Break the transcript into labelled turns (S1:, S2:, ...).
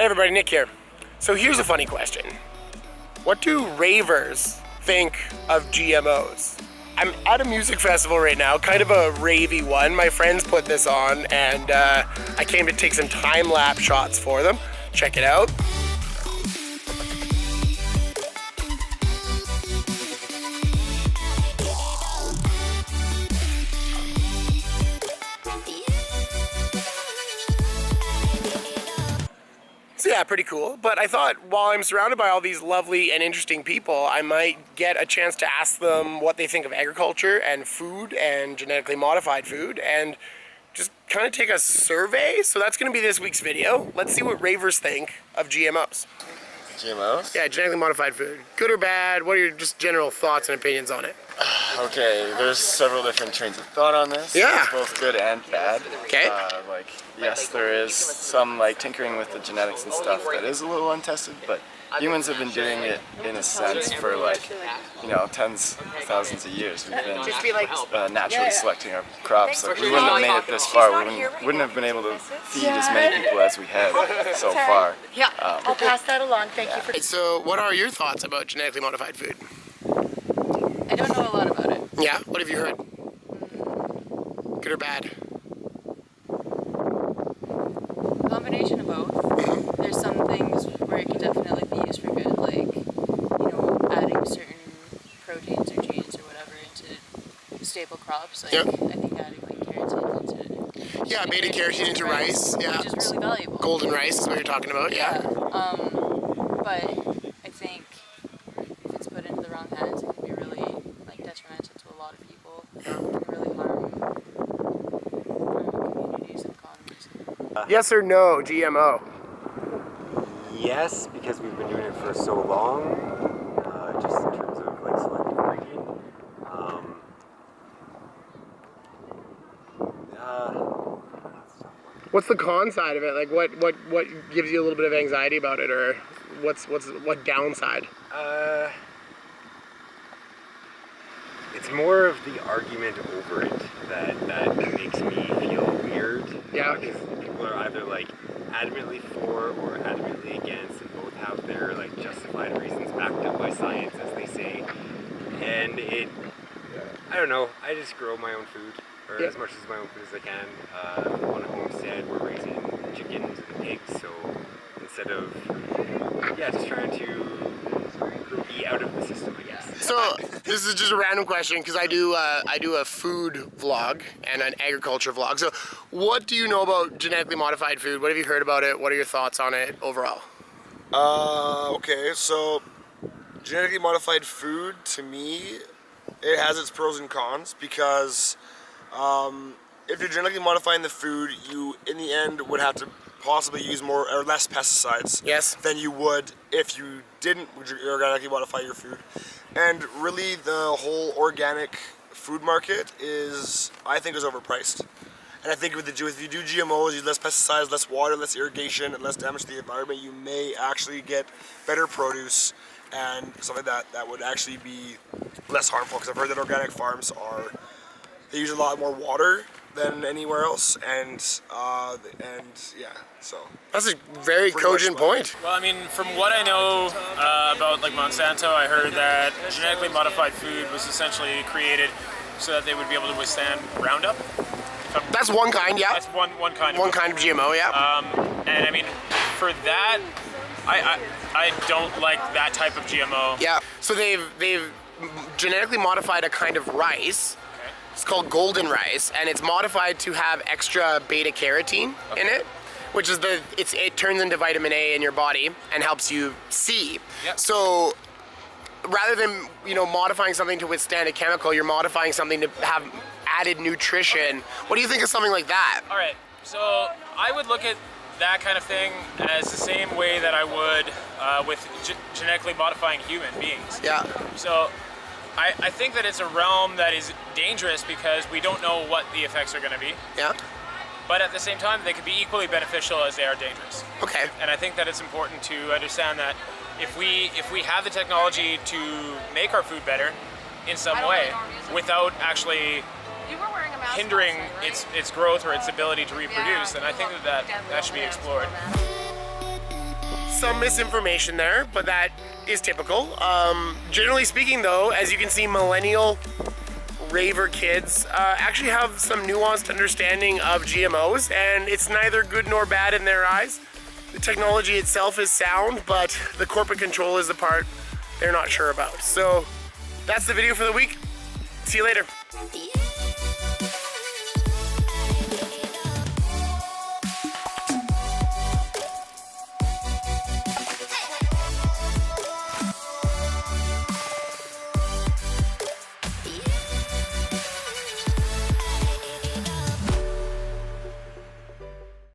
S1: Hey everybody, Nick here. So here's a funny question. What do ravers think of GMOs? I'm at a music festival right now, kind of a ravey one. My friends put this on and I came to take some time-lapse shots for them. Check it out. So yeah, pretty cool. But I thought while I'm surrounded by all these lovely and interesting people, I might get a chance to ask them what they think of agriculture and food and genetically modified food and just kind of take a survey. So that's going to be this week's video. Let's see what ravers think of GMOs.
S2: GMOs?
S1: Yeah, genetically modified food. Good or bad? What are your just general thoughts and opinions on it?
S2: Okay, there's several different trains of thought on this.
S1: Yeah.
S2: It's both good and bad.
S1: Okay.
S2: Yes, there is some tinkering with the genetics and stuff that is a little untested, but humans have been doing it in a sense for tens of thousands of years. We've been naturally selecting our crops. We wouldn't have made it this far. We wouldn't have been able to feed as many people as we have so far.
S3: Yeah, I'll pass that along. Thank you for.
S1: So what are your thoughts about genetically modified food?
S3: I don't know a lot about it.
S1: Yeah, what have you heard? Good or bad?
S3: Combination of both. There's some things where it can definitely be used for good, like, adding certain proteins or genes or whatever into staple crops. Like,
S1: yep.
S3: I think adding carotene into.
S1: Yeah, beta carotene into rice. Yeah.
S3: Which is really valuable.
S1: Golden rice is what you're talking about. Yeah.
S3: But I think if it's put into the wrong hands, it can be really detrimental to a lot of people. It can really harm communities and economies.
S1: Yes or no, GMO?
S4: Yes, because we've been doing it for so long, just in terms of selective breeding.
S1: What's the con side of it? Like, what gives you a little bit of anxiety about it, or what downside?
S4: It's more of the argument over it that makes me feel weird.
S1: Yeah.
S4: Because people are either adamantly for or adamantly against, and both have their justified reasons backed up by science, as they say. And I don't know. I just grow my own food, or as much as my own food as I can. On a homestead, we're raising chickens and pigs, so instead of just trying to be out of the system, I guess.
S1: So this is just a random question because I do a food vlog and an agriculture vlog. So what do you know about genetically modified food? What have you heard about it? What are your thoughts on it overall?
S5: Okay, so genetically modified food, to me, it has its pros and cons because if you're genetically modifying the food, you in the end would have to possibly use more or less pesticides than you would if you didn't organically modify your food. And really the whole organic food market I think is overpriced. And I think if you do GMOs, use less pesticides, less water, less irrigation, and less damage to the environment, you may actually get better produce and something that would actually be less harmful. Because I've heard that organic farms they use a lot more water than anywhere else, and so
S1: that's a very cogent point.
S6: Well, I mean, from what I know about Monsanto, I heard that genetically modified food was essentially created so that they would be able to withstand Roundup.
S1: That's one kind, yeah.
S6: That's one kind.
S1: One kind of GMO, yeah.
S6: And I mean, for that, I don't like that type of GMO.
S1: Yeah. So they've genetically modified a kind of rice. It's called golden rice, and it's modified to have extra beta carotene in it, which is it turns into vitamin A in your body and helps you see.
S6: Yep.
S1: So rather than modifying something to withstand a chemical, you're modifying something to have added nutrition. What do you think of something like that?
S6: All right. So I would look at that kind of thing as the same way that I would with genetically modifying human beings.
S1: Yeah.
S6: So I think that it's a realm that is dangerous because we don't know what the effects are going to be.
S1: Yeah.
S6: But at the same time, they could be equally beneficial as they are dangerous.
S1: Okay.
S6: And I think that it's important to understand that if we have the technology to make our food better in some way without actually hindering its growth or its ability to reproduce, then I think that should be explored.
S1: some misinformation there, but that is typical. Generally speaking though, as you can see, millennial raver kids actually have some nuanced understanding of GMOs, and it's neither good nor bad in their eyes. The technology itself is sound, but the corporate control is the part they're not sure about. So that's the video for the week. See you later.
S7: Yeah.